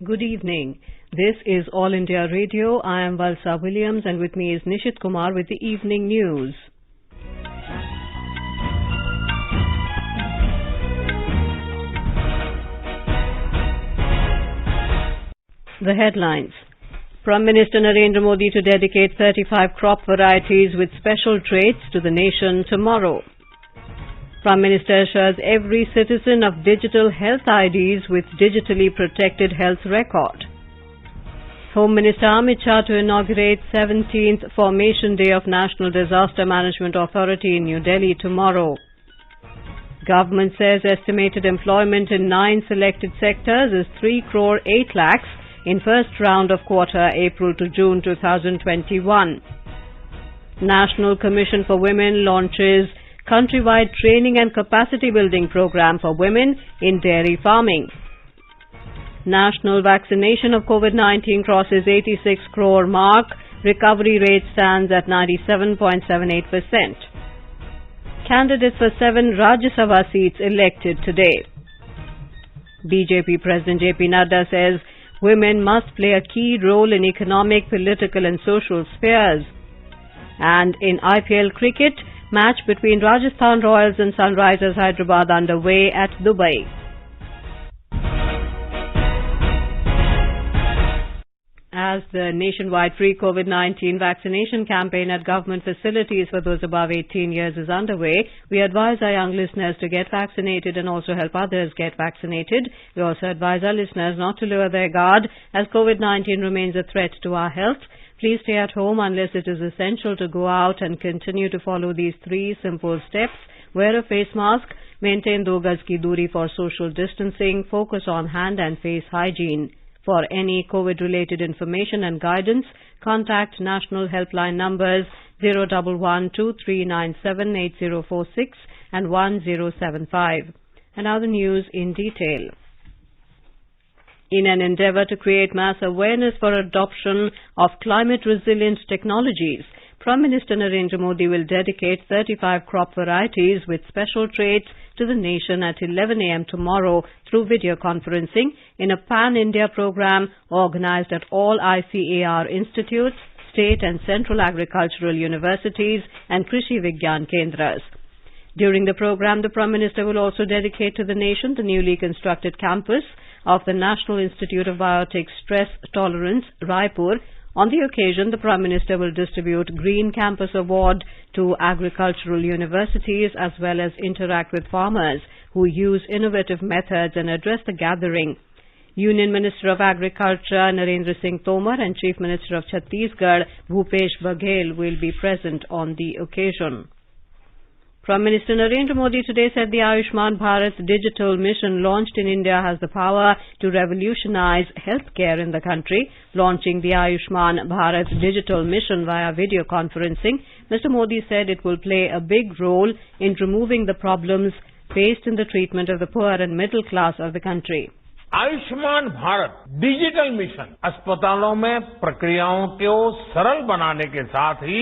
Good evening. This is All India Radio. I am Valsa Williams and with me is Nishit Kumar with the evening news. The headlines. Prime Minister Narendra Modi to dedicate 35 crop varieties with special traits to the nation tomorrow. Prime Minister assures every citizen of digital health IDs with digitally protected health record. Home Minister Amit Shah to inaugurate 17th Formation Day of National Disaster Management Authority in New Delhi tomorrow. Government says estimated employment in 9 selected sectors is 3 crore 8 lakhs in first round of quarter April to June 2021. National Commission for Women launches countrywide training and capacity building program for women in dairy farming. National vaccination of COVID-19 crosses 86 crore mark. Recovery rate stands at 97.78%. Candidates for 7 Rajya Sabha seats elected today. BJP President JP Nadda says women must play a key role in economic, political and social spheres. And in IPL cricket, match between Rajasthan Royals and Sunrisers Hyderabad underway at Dubai. As the nationwide free COVID-19 vaccination campaign at government facilities for those above 18 years is underway, we advise our young listeners to get vaccinated and also help others get vaccinated. We also advise our listeners not to lower their guard as COVID-19 remains a threat to our health. Please stay at home unless it is essential to go out and continue to follow these 3 simple steps. Wear a face mask, maintain 2 gaz ki duri for social distancing, focus on hand and face hygiene. For any COVID-related information and guidance, contact national helpline numbers 011-2397-8046 and 1075. And now the news in detail. In an endeavour to create mass awareness for adoption of climate-resilient technologies, Prime Minister Narendra Modi will dedicate 35 crop varieties with special traits to the nation at 11 a.m. tomorrow through video conferencing in a pan-India program organised at all ICAR institutes, state and central agricultural universities and Krishi Vigyan Kendras. During the program, the Prime Minister will also dedicate to the nation the newly constructed campus of the National Institute of Biotic Stress Tolerance, Raipur. On the occasion, the Prime Minister will distribute Green Campus Award to agricultural universities as well as interact with farmers who use innovative methods and address the gathering. Union Minister of Agriculture Narendra Singh Tomar and Chief Minister of Chhattisgarh Bhupesh Baghel will be present on the occasion. Prime Minister Narendra Modi today said the Ayushman Bharat digital mission launched in India has the power to revolutionize healthcare in the country. Launching the Ayushman Bharat digital mission via video conferencing, Mr. Modi said it will play a big role in removing the problems faced in the treatment of the poor and middle class of the country. Ayushman Bharat digital mission अस्पतालों में प्रक्रियाओं को सरल बनाने के साथ ही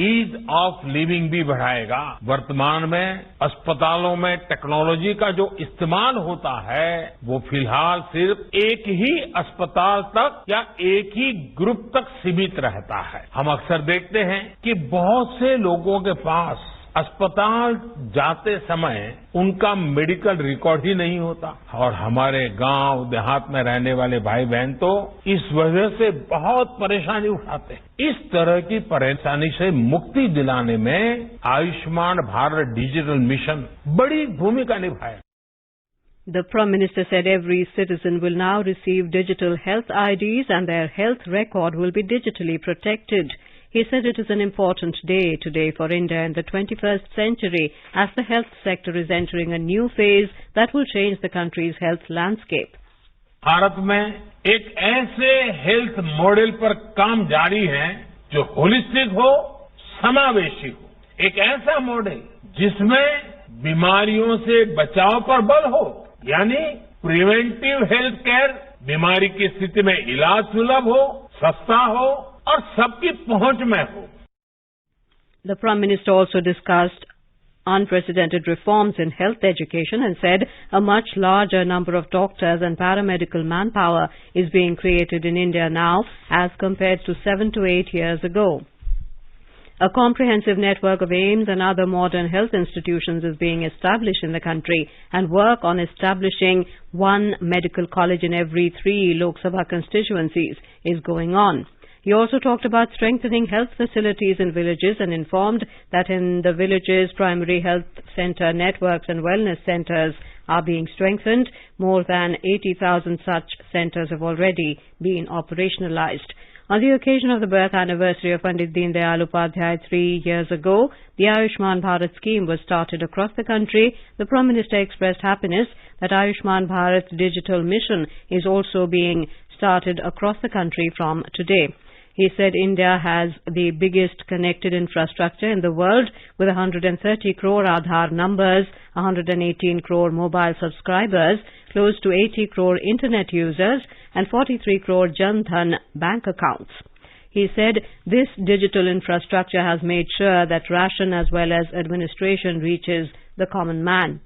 ease of living भी बढ़ाएगा। वर्तमान में अस्पतालों में टेक्नोलॉजी का जो इस्तेमाल होता है वो फिलहाल सिर्फ एक ही अस्पताल तक या एक ही ग्रुप तक सीमित रहता है। हम अक्सर देखते हैं कि बहुत से लोगों के पास अस्पताल जाते समय उनका मेडिकल रिकॉर्ड ही नहीं होता और हमारे गांव देहात में रहने वाले भाई बहन तो इस वजह से बहुत परेशानी उठाते हैं। इस तरह की परेशानी से मुक्ति दिलाने में आयुष्मान भारत डिजिटल मिशन बड़ी भूमिका निभाएगा। The Prime Minister said every citizen will now receive digital health IDs and their health record will be digitally protected. He said it is an important day today for India in the 21st century as the health sector is entering a new phase that will change the country's health landscape. Bharat में एक ऐसे health model पर काम जारी है जो holistic हो, समावेशी हो। एक ऐसा मॉडल जिसमें बीमारियों से बचाव पर बल हो, यानी प्रिवेंटिव हेल्थ केयर, बीमारी की स्थिति में इलाज सुलभ हो, सस्ता हो और सबकी पहुंच में हो। The Prime Minister also discussed unprecedented reforms in health education and said a much larger number of doctors and paramedical manpower is being created in India now as compared to 7 to 8 years ago. A comprehensive network of AIIMS and other modern health institutions is being established in the country, and work on establishing one medical college in every 3 Lok Sabha constituencies is going on. He also talked about strengthening health facilities in villages and informed that in the villages, primary health centre networks and wellness centres are being strengthened. More than 80,000 such centres have already been operationalised. On the occasion of the birth anniversary of Pandit Deen Dayal Upadhyay 3 years ago, the Ayushman Bharat scheme was started across the country. The Prime Minister expressed happiness that Ayushman Bharat's digital mission is also being started across the country from today. He said India has the biggest connected infrastructure in the world with 130 crore Aadhaar numbers, 118 crore mobile subscribers, close to 80 crore internet users and 43 crore Jan Dhan bank accounts. He said this digital infrastructure has made sure that ration as well as administration reaches the common man.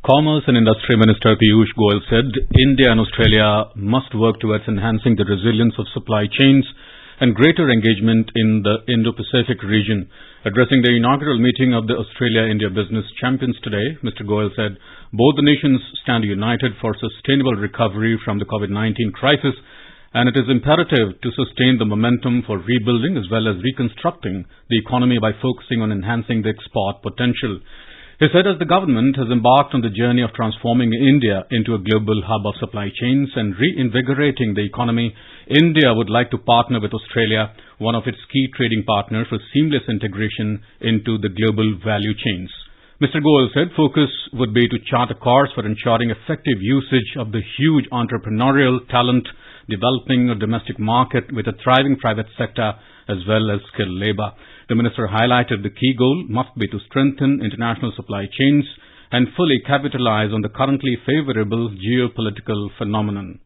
Commerce and Industry Minister Piyush Goyal said India and Australia must work towards enhancing the resilience of supply chains and greater engagement in the Indo-Pacific region. Addressing the inaugural meeting of the Australia-India Business Champions today, Mr. Goyal said both the nations stand united for sustainable recovery from the COVID-19 crisis, and it is imperative to sustain the momentum for rebuilding as well as reconstructing the economy by focusing on enhancing the export potential. He said as the government has embarked on the journey of transforming India into a global hub of supply chains and reinvigorating the economy, India would like to partner with Australia, one of its key trading partners, for seamless integration into the global value chains. Mr. Goyal said focus would be to chart a course for ensuring effective usage of the huge entrepreneurial talent, developing a domestic market with a thriving private sector as well as skilled labour. The minister highlighted the key goal must be to strengthen international supply chains and fully capitalize on the currently favourable geopolitical phenomenon.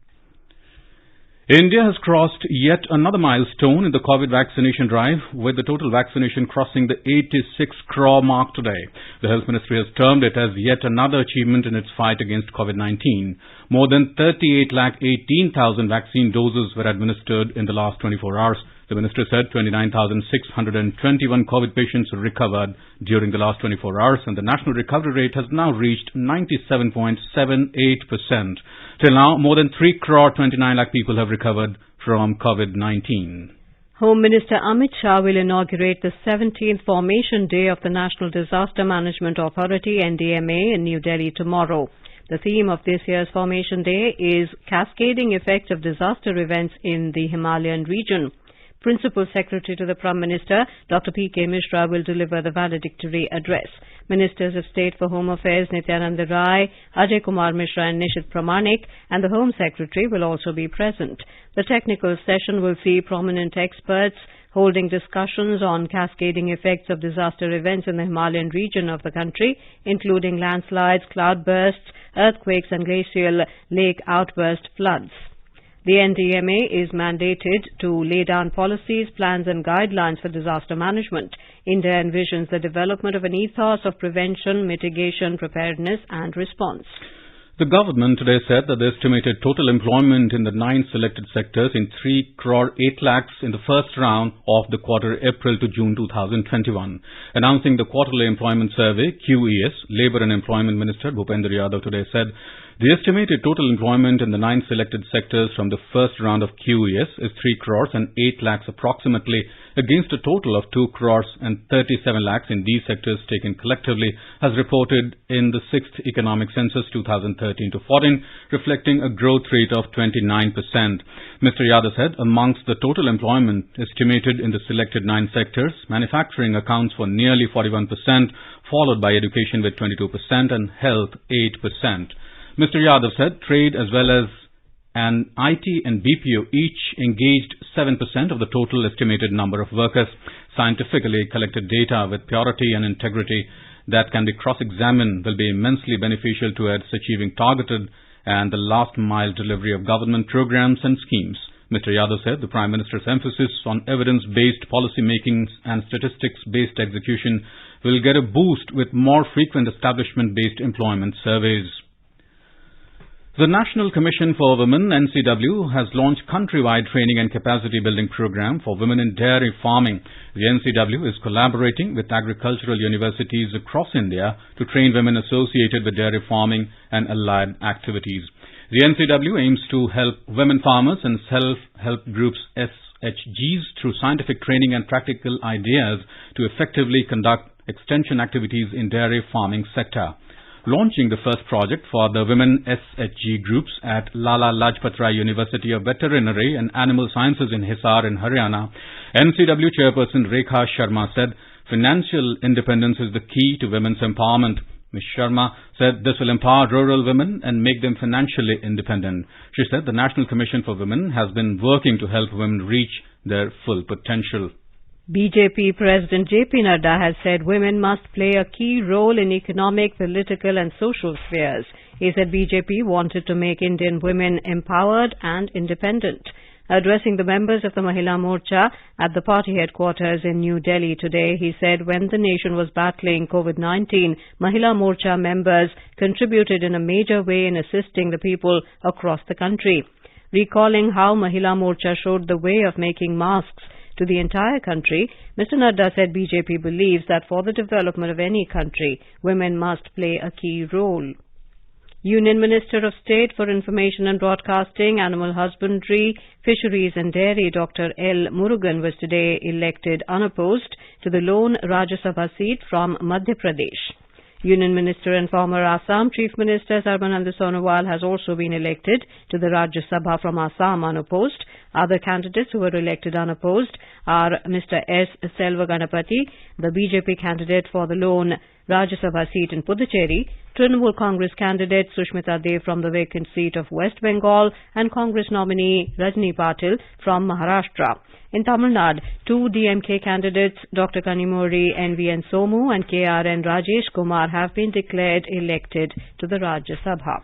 India has crossed yet another milestone in the COVID vaccination drive, with the total vaccination crossing the 86 crore mark today. The Health Ministry has termed it as yet another achievement in its fight against COVID-19. More than 38,18,000 vaccine doses were administered in the last 24 hours. The minister said 29,621 COVID patients recovered during the last 24 hours, and the national recovery rate has now reached 97.78%. Till now, more than 3 crore 29 lakh people have recovered from COVID-19. Home Minister Amit Shah will inaugurate the 17th Formation Day of the National Disaster Management Authority (NDMA) in New Delhi tomorrow. The theme of this year's Formation Day is Cascading Effects of Disaster Events in the Himalayan Region. Principal Secretary to the Prime Minister, Dr. P.K. Mishra, will deliver the valedictory address. Ministers of State for Home Affairs Nityanand Rai, Ajay Kumar Mishra and Nishit Pramanik and the Home Secretary will also be present. The technical session will see prominent experts holding discussions on cascading effects of disaster events in the Himalayan region of the country, including landslides, cloudbursts, earthquakes and glacial lake outburst floods. The NDMA is mandated to lay down policies, plans and guidelines for disaster management. India envisions the development of an ethos of prevention, mitigation, preparedness and response. The government today said that the estimated total employment in the 9 selected sectors in 3 crore 8 lakhs in the first round of the quarter April to June 2021. Announcing the quarterly employment survey, QES, Labour and Employment Minister Bhupendra Yadav today said the estimated total employment in the 9 selected sectors from the first round of QES is 3 crores and 8 lakhs approximately, against a total of 2 crores and 37 lakhs in these sectors taken collectively, as reported in the 6th Economic Census 2013 to 14, reflecting a growth rate of 29%. Mr. Yadav said amongst the total employment estimated in the selected 9 sectors, manufacturing accounts for nearly 41%, followed by education with 22% and health 8%. Mr. Yadav said trade as well as an IT and BPO each engaged 7% of the total estimated number of workers. Scientifically collected data with purity and integrity that can be cross-examined will be immensely beneficial towards achieving targeted and the last mile delivery of government programs and schemes. Mr. Yadav said the Prime Minister's emphasis on evidence-based policy making and statistics-based execution will get a boost with more frequent establishment-based employment surveys. The National Commission for Women, NCW, has launched countrywide training and capacity building program for women in dairy farming. The NCW is collaborating with agricultural universities across India to train women associated with dairy farming and allied activities. The NCW aims to help women farmers and self-help groups SHGs through scientific training and practical ideas to effectively conduct extension activities in dairy farming sector. Launching the first project for the women SHG groups at Lala Lajpat Rai University of Veterinary and Animal Sciences in Hisar in Haryana, NCW chairperson Rekha Sharma said financial independence is the key to women's empowerment. Ms. Sharma said this will empower rural women and make them financially independent. She said the National Commission for Women has been working to help women reach their full potential. BJP President JP Nadda has said women must play a key role in economic, political and social spheres. He said BJP wanted to make Indian women empowered and independent. Addressing the members of the Mahila Morcha at the party headquarters in New Delhi today, he said when the nation was battling COVID-19, Mahila Morcha members contributed in a major way in assisting the people across the country. Recalling how Mahila Morcha showed the way of making masks to the entire country, Mr. Nadda said BJP believes that for the development of any country, women must play a key role. Union Minister of State for Information and Broadcasting, Animal Husbandry, Fisheries and Dairy, Dr. L. Murugan, was today elected unopposed to the lone Rajya Sabha seat from Madhya Pradesh. Union Minister and former Assam Chief Minister Sarbananda Sonowal has also been elected to the Rajya Sabha from Assam unopposed. Other candidates who were elected unopposed are Mr. S. Selva Ganapati, the BJP candidate for the lone Rajya Sabha seat in Puducherry, Trinamool Congress candidate Sushmita Dev from the vacant seat of West Bengal, and Congress nominee Rajni Patil from Maharashtra. In Tamil Nadu, two DMK candidates, Dr. Kanimori NVN Somu and KRN Rajesh Kumar, have been declared elected to the Rajya Sabha.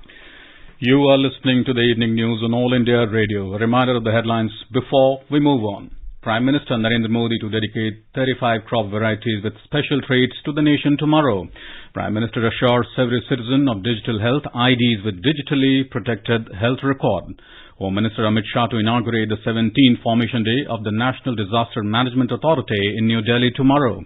You are listening to the evening news on All India Radio. A reminder of the headlines before we move on. Prime Minister Narendra Modi to dedicate 35 crop varieties with special traits to the nation tomorrow. Prime Minister assures every citizen of digital health IDs with digitally protected health record. Home Minister Amit Shah to inaugurate the 17th Formation Day of the National Disaster Management Authority in New Delhi tomorrow.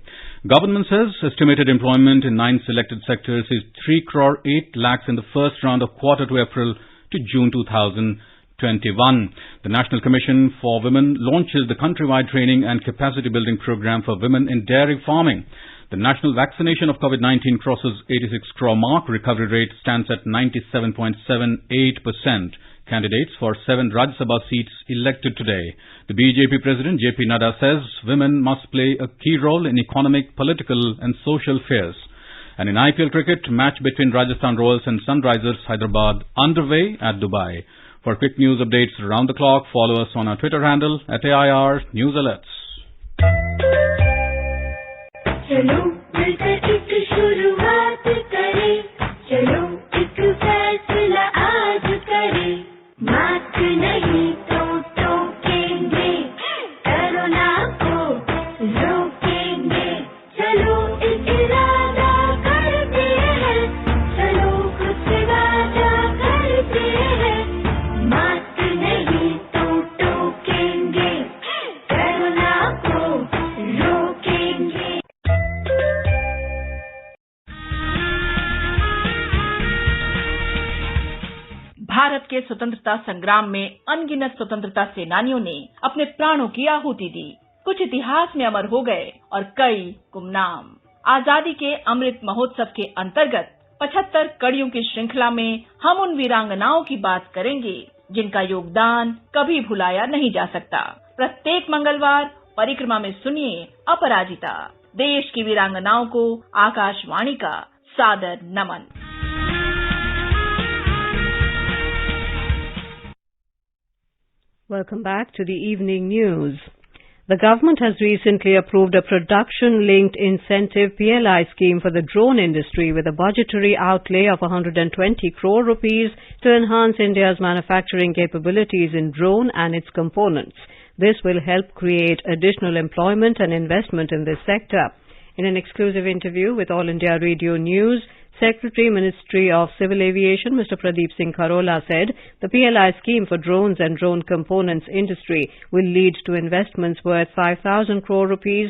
Government says estimated employment in 9 selected sectors is 3 crore 8 lakhs in the first round of quarter to April to June 2021. The National Commission for Women launches the countrywide training and capacity building program for women in dairy farming. The national vaccination of COVID-19 crosses 86 crore mark. Recovery rate stands at 97.78%. Candidates for 7 Rajya Sabha seats elected today. The BJP President JP Nadda says women must play a key role in economic, political and social affairs. And in IPL cricket, match between Rajasthan Royals and Sunrisers Hyderabad underway at Dubai. For quick news updates around the clock, follow us on our Twitter handle at AIR News Alerts. चलो मिलकर एक शुरुआत करें, चलो एक फैसला आज करें, मास्क नहीं तो टोकेंगे, कोरोना को रोकेंगे, चलो एक इरादा करते हैं, चलो खुद से वादा करते हैं, मास्क नहीं तो टोकेंगे, कोरोना को रोकेंगे। भारत के स्वतंत्रता संग्राम में अनगिनत स्वतंत्रता सेनानियों ने अपने प्राणों की आहुति दी। कुछ इतिहास में अमर हो गए और कई गुमनाम। आजादी के अमृत महोत्सव के अंतर्गत 75 कड़ियों की श्रृंखला में हम उन वीरांगनाओं की बात करेंगे जिनका योगदान कभी भुलाया नहीं जा सकता। प्रत्येक मंगलवार परिक्रमा में सुनिए अपराजिता, देश की वीरांगनाओं को आकाशवाणी का सादर नमन। Welcome back to the evening news. The government has recently approved a production-linked incentive PLI scheme for the drone industry with a budgetary outlay of 120 crore rupees to enhance India's manufacturing capabilities in drone and its components. This will help create additional employment and investment in this sector. In an exclusive interview with All India Radio News, Secretary, Ministry of Civil Aviation, Mr. Pradeep Singh Kharola said the PLI scheme for drones and drone components industry will lead to investments worth 5,000 crore rupees,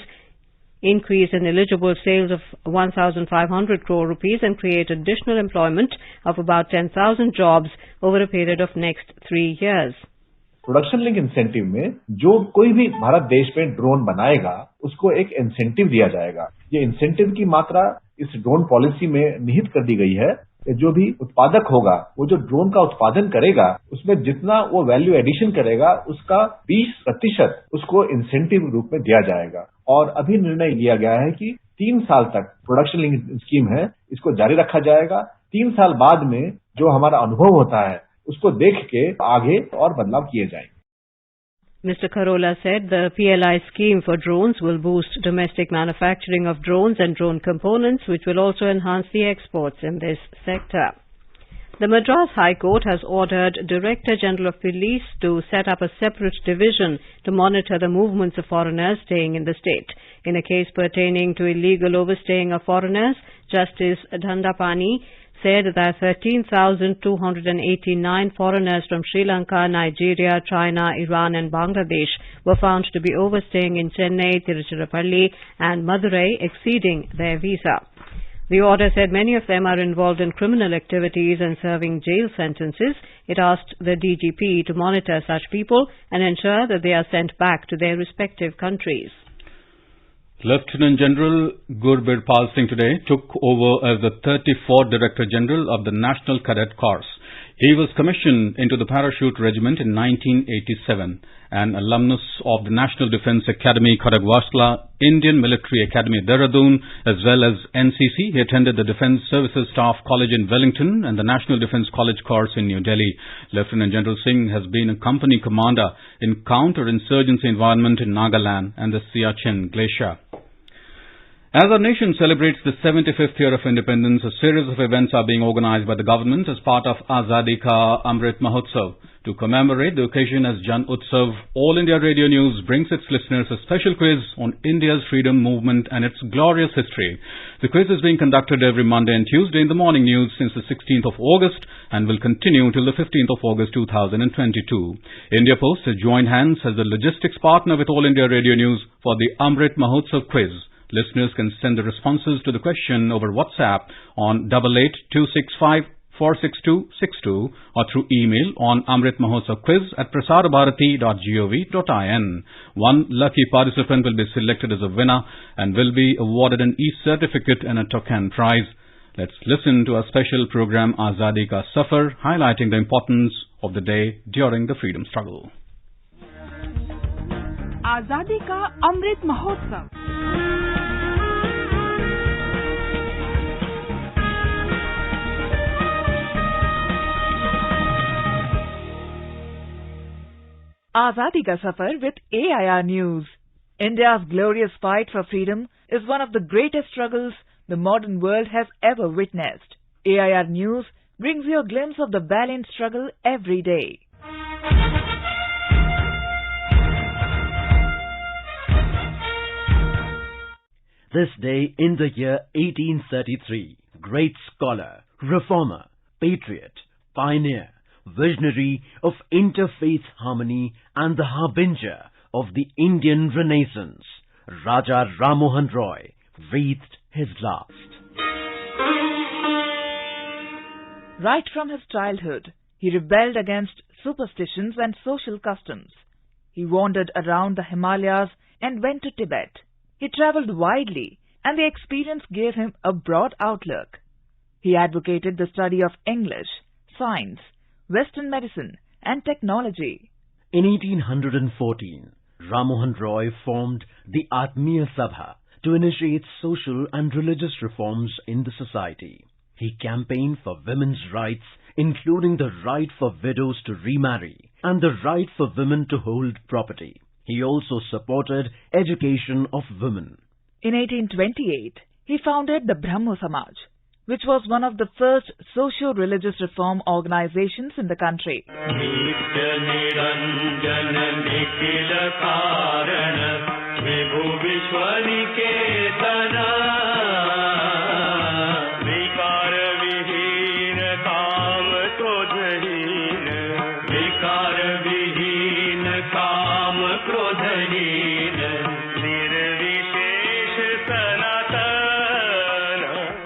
increase in eligible sales of 1,500 crore rupees and create additional employment of about 10,000 jobs over a period of next 3 years. Production link incentive में जो कोई भी भारत देश में drone बनाएगा उसको एक incentive दिया जाएगा। ये इंसेंटिव की मात्रा इस ड्रोन पॉलिसी में निहित कर दी गई है। जो भी उत्पादक होगा वो जो ड्रोन का उत्पादन करेगा उसमें जितना वो वैल्यू एडिशन करेगा उसका 20% उसको इंसेंटिव रूप में दिया जाएगा। और अभी निर्णय लिया गया है कि 3 साल तक प्रोडक्शन लिंक स्कीम है इसको जारी रखा जाएगा। 3 साल बाद में जो हमारा अनुभव होता है उसको देख के आगे और बदलाव किए जाएंगे। Mr. Kharola said the PLI scheme for drones will boost domestic manufacturing of drones and drone components, which will also enhance the exports in this sector. The Madras High Court has ordered Director General of Police to set up a separate division to monitor the movements of foreigners staying in the state. In a case pertaining to illegal overstaying of foreigners, Justice Dhandapani said that 13,289 foreigners from Sri Lanka, Nigeria, China, Iran and Bangladesh were found to be overstaying in Chennai, Tiruchirappalli and Madurai, exceeding their visa. The order said many of them are involved in criminal activities and serving jail sentences. It asked the DGP to monitor such people and ensure that they are sent back to their respective countries. Lieutenant General Gurbirpal Singh today took over as the 34th Director General of the National Cadet Corps. He was commissioned into the Parachute Regiment in 1987, an alumnus of the National Defence Academy Kharagwasla, Indian Military Academy Dehradun, as well as NCC. He attended the Defence Services Staff College in Wellington and the National Defence College course in New Delhi. Lieutenant General Singh has been a company commander in counter-insurgency environment in Nagaland and the Siachen Glacier. As our nation celebrates the 75th year of independence, a series of events are being organized by the government as part of Azadi Ka Amrit Mahotsav. To commemorate the occasion as Jan Utsav, All India Radio News brings its listeners a special quiz on India's freedom movement and its glorious history. The quiz is being conducted every Monday and Tuesday in the morning news since the 16th of August and will continue till the 15th of August 2022. India Post has joined hands as the logistics partner with All India Radio News for the Amrit Mahotsav quiz. Listeners can send the responses to the question over WhatsApp on 8826546262 or through email on amritmahotsavquiz@prasarbharati.gov.in. One lucky participant will be selected as a winner and will be awarded an e-certificate and a token prize. Let's listen to a special program Azadi Ka Safar, highlighting the importance of the day during the freedom struggle. आजादी का Amrit Mahotsav. Azadi Ka Safar with AIR News. India's glorious fight for freedom is one of the greatest struggles the modern world has ever witnessed. AIR News brings you a glimpse of the valiant struggle every day. This day in the year 1833, great scholar, reformer, patriot, pioneer, visionary of interfaith harmony and the harbinger of the Indian Renaissance, Raja Ram Mohan Roy breathed his last. Right from his childhood, he rebelled against superstitions and social customs. He wandered around the Himalayas and went to Tibet. He travelled widely, and the experience gave him a broad outlook. He advocated the study of English, science, Western medicine, and technology. In 1814, Ram Mohan Roy formed the Atmiya Sabha to initiate social and religious reforms in the society. He campaigned for women's rights, including the right for widows to remarry and the right for women to hold property. He also supported education of women. In 1828, he founded the Brahmo Samaj, which was one of the first socio-religious reform organizations in the country.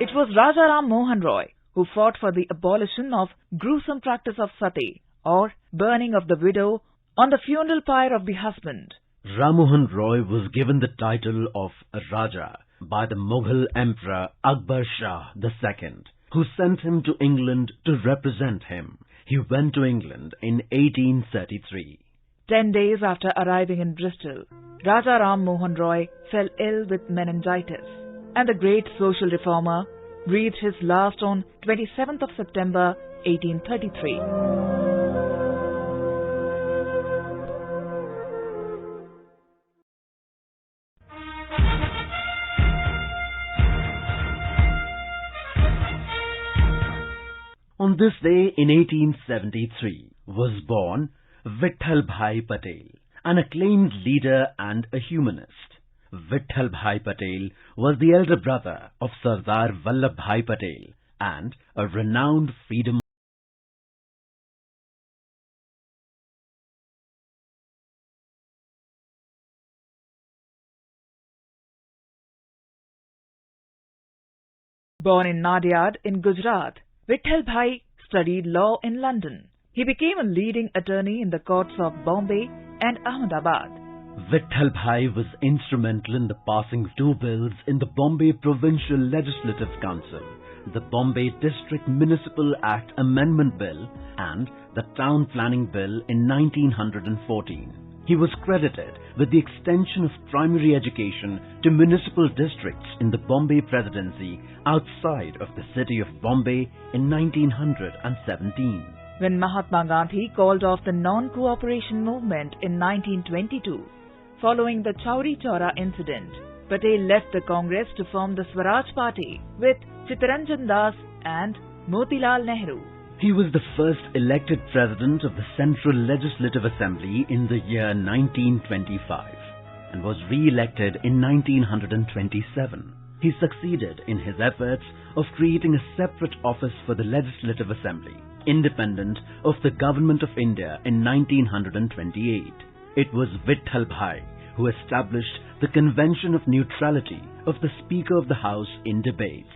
It was Raja Ram Mohan Roy who fought for the abolition of gruesome practice of sati, or burning of the widow on the funeral pyre of the husband. Ram Mohan Roy was given the title of Raja by the Mughal Emperor Akbar Shah II, who sent him to England to represent him. He went to England in 1833. 10 days after arriving in Bristol, Raja Ram Mohan Roy fell ill with meningitis, and the great social reformer breathed his last on 27th of September 1833. On this day in 1873 was born Vitthal Bhai Patel, an acclaimed leader and a humanist. Vitthal Bhai Patel was the elder brother of Sardar Vallabh Bhai Patel and a renowned freedom. Born in Nadiad in Gujarat, Vitthal Bhai studied law in London. He became a leading attorney in the courts of Bombay and Ahmedabad. Vitthal Bhai was instrumental in the passing of two bills in the Bombay Provincial Legislative Council, the Bombay District Municipal Act Amendment Bill and the Town Planning Bill in 1914. He was credited with the extension of primary education to municipal districts in the Bombay Presidency outside of the city of Bombay in 1917. When Mahatma Gandhi called off the non-cooperation movement in 1922, following the Chauri Chaura incident, Patel left the Congress to form the Swaraj Party with Chittaranjan Das and Motilal Nehru. He was the first elected president of the Central Legislative Assembly in the year 1925 and was re-elected in 1927. He succeeded in his efforts of creating a separate office for the Legislative Assembly, independent of the Government of India in 1928. It was Vitthal Bhai who established the Convention of Neutrality of the Speaker of the House in debates.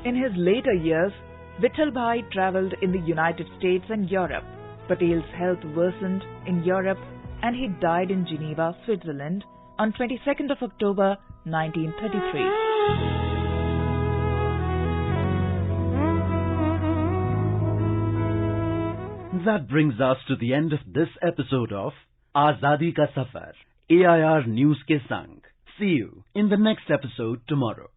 In his later years, Vitthal Bhai travelled in the United States and Europe. Patel's health worsened in Europe and he died in Geneva, Switzerland on 22nd of October 1933. That brings us to the end of this episode of Azadi Ka Safar, AIR News Ke Sang. See you in the next episode tomorrow.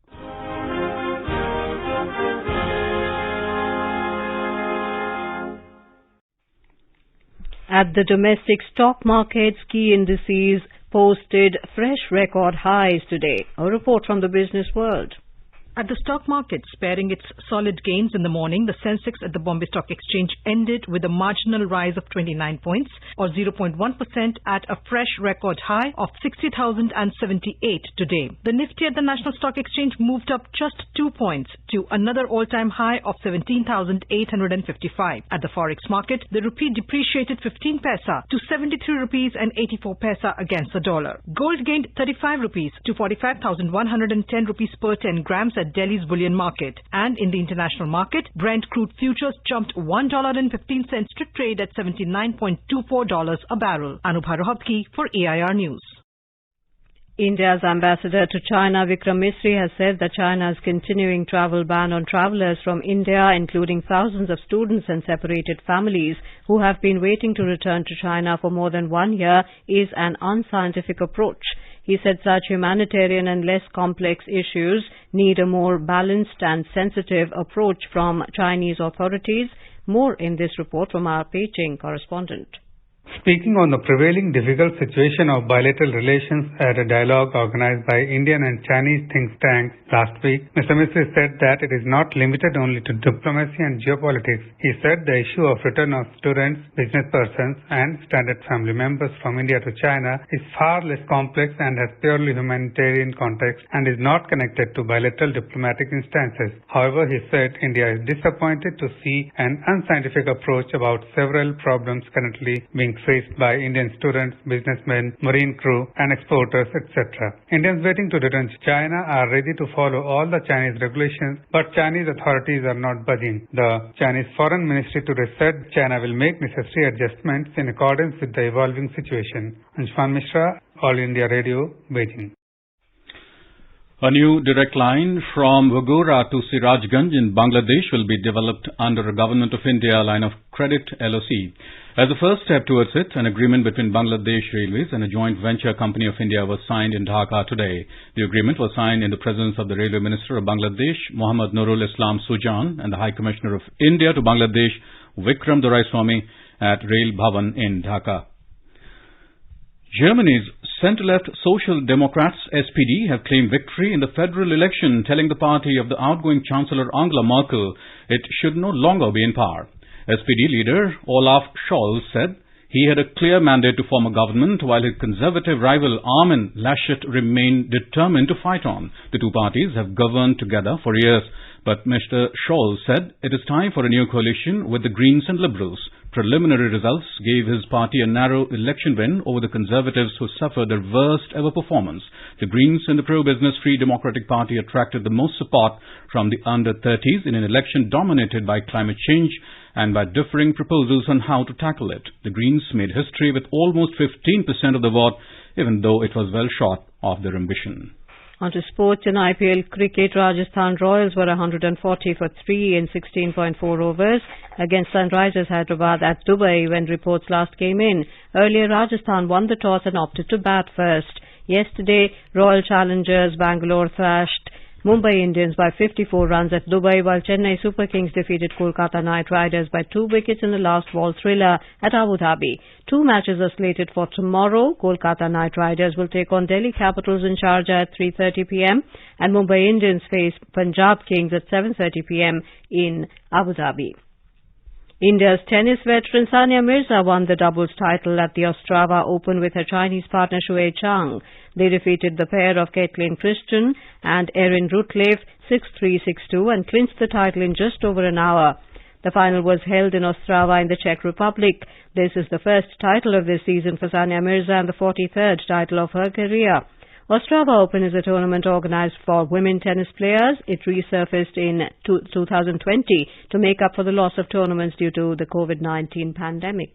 At the domestic stock markets, key indices posted fresh record highs today. A report from the business world. At the stock market, sparing its solid gains in the morning, the Sensex at the Bombay Stock Exchange ended with a marginal rise of 29 points or 0.1% at a fresh record high of 60,078 today. The Nifty at the National Stock Exchange moved up just 2 points to another all-time high of 17,855. At the Forex market, the rupee depreciated 15 paisa to 73 rupees and 84 paisa against the dollar. Gold gained 35 rupees to 45,110 rupees per 10 grams at Delhi's bullion market. And in the international market, Brent crude futures jumped $1.15 to trade at $79.24 a barrel. Anubha Rohatgi for AIR News. India's ambassador to China, Vikram Misri, has said that China's continuing travel ban on travellers from India, including thousands of students and separated families who have been waiting to return to China for more than 1 year, is an unscientific approach. He said such humanitarian and less complex issues need a more balanced and sensitive approach from Chinese authorities. More in this report from our Beijing correspondent. Speaking on the prevailing difficult situation of bilateral relations at a dialogue organized by Indian and Chinese think tanks last week, Mr. Mistry said that it is not limited only to diplomacy and geopolitics. He said the issue of return of students, business persons and extended family members from India to China is far less complex and has purely humanitarian context and is not connected to bilateral diplomatic instances. However, he said India is disappointed to see an unscientific approach about several problems currently being faced by Indian students, businessmen, marine crew and exporters, etc. Indians waiting to return to China are ready to follow all the Chinese regulations, but Chinese authorities are not budging. The Chinese Foreign Ministry today said China will make necessary adjustments in accordance with the evolving situation. Anshman Mishra, All India Radio, Beijing. A new direct line from Vagora to Sirajganj in Bangladesh will be developed under a Government of India line of credit LOC. As a first step towards it, an agreement between Bangladesh Railways and a joint venture company of India was signed in Dhaka today. The agreement was signed in the presence of the Railway Minister of Bangladesh, Mohammad Nurul Islam Sujan, and the High Commissioner of India to Bangladesh, Vikram Doraiswamy, at Rail Bhavan in Dhaka. Germany's centre-left Social Democrats, SPD, have claimed victory in the federal election, telling the party of the outgoing Chancellor Angela Merkel it should no longer be in power. SPD leader Olaf Scholz said he had a clear mandate to form a government, while his conservative rival Armin Laschet remained determined to fight on. The two parties have governed together for years, but Mr. Scholz said it is time for a new coalition with the Greens and Liberals. Preliminary results gave his party a narrow election win over the Conservatives, who suffered their worst ever performance. The Greens and the pro-business Free Democratic Party attracted the most support from the under-30s in an election dominated by climate change and by differing proposals on how to tackle it. The Greens made history with almost 15% of the vote, even though it was well short of their ambition. On to sports. In IPL cricket, Rajasthan Royals were 140 for 3 in 16.4 overs against Sunrisers Hyderabad at Dubai when reports last came in. Earlier, Rajasthan won the toss and opted to bat first. Yesterday, Royal Challengers Bangalore thrashed Mumbai Indians by 54 runs at Dubai, while Chennai Super Kings defeated Kolkata Knight Riders by 2 wickets in the last ball thriller at Abu Dhabi. 2 matches are slated for tomorrow. Kolkata Knight Riders will take on Delhi Capitals in Sharjah at 3:30 p.m. and Mumbai Indians face Punjab Kings at 7:30 p.m. in Abu Dhabi. India's tennis veteran Sania Mirza won the doubles title at the Ostrava Open with her Chinese partner Shui Chang. They defeated the pair of Caitlin Christian and Erin Rutlev 6-3, 6-2 and clinched the title in just over an hour. The final was held in Ostrava in the Czech Republic. This is the first title of this season for Sania Mirza and the 43rd title of her career. Ostrava Open is a tournament organized for women tennis players. It resurfaced in 2020 to make up for the loss of tournaments due to the COVID-19 pandemic.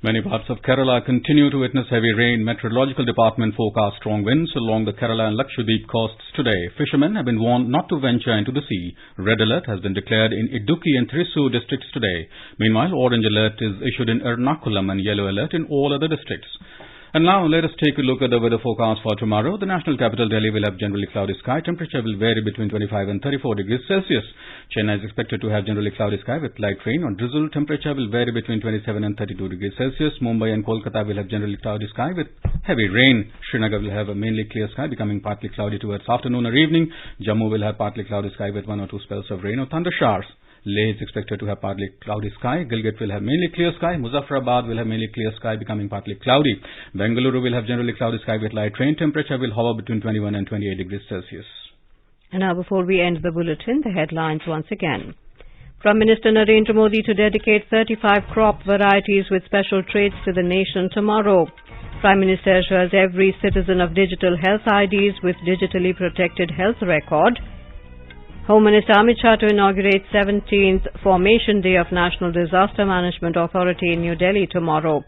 Many parts of Kerala continue to witness heavy rain. Meteorological Department forecast strong winds along the Kerala and Lakshadweep coasts today. Fishermen have been warned not to venture into the sea. Red alert has been declared in Idukki and Thrissur districts today. Meanwhile, orange alert is issued in Ernakulam and yellow alert in all other districts. And now let us take a look at the weather forecast for tomorrow. The national capital Delhi will have generally cloudy sky. Temperature will vary between 25 and 34 degrees Celsius. Chennai is expected to have generally cloudy sky with light rain or drizzle. Temperature will vary between 27 and 32 degrees Celsius. Mumbai and Kolkata will have generally cloudy sky with heavy rain. Srinagar will have a mainly clear sky, becoming partly cloudy towards afternoon or evening. Jammu will have partly cloudy sky with 1 or 2 spells of rain or thunder showers. Leh is expected to have partly cloudy sky. Gilgit will have mainly clear sky. Muzaffarabad will have mainly clear sky, becoming partly cloudy. Bengaluru will have generally cloudy sky with light rain. Temperature will hover between 21 and 28 degrees Celsius. And now, before we end the bulletin, the headlines once again. Prime Minister Narendra Modi to dedicate 35 crop varieties with special traits to the nation tomorrow. Prime Minister assures every citizen of digital health IDs with digitally protected health record. Home Minister Amit Shah to inaugurate 17th Formation Day of National Disaster Management Authority in New Delhi tomorrow.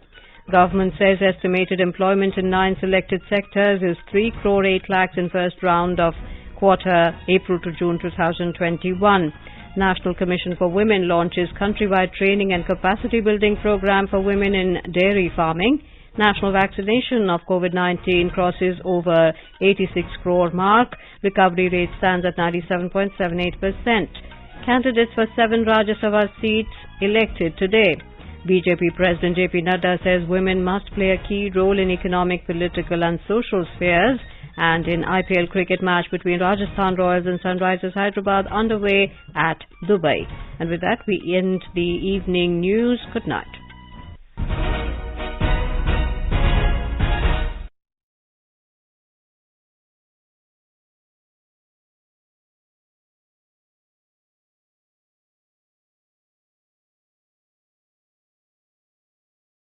Government says estimated employment in 9 selected sectors is 3 crore 8 lakhs in first round of quarter April to June 2021. National Commission for Women launches countrywide training and capacity building program for women in dairy farming. National vaccination of COVID-19 crosses over 86 crore mark. Recovery rate stands at 97.78%. Candidates for 7 Rajya Sabha seats elected today. BJP President JP Nadda says women must play a key role in economic, political and social spheres. And in IPL cricket match between Rajasthan Royals and Sunrisers Hyderabad underway at Dubai. And with that we end the evening news. Good night.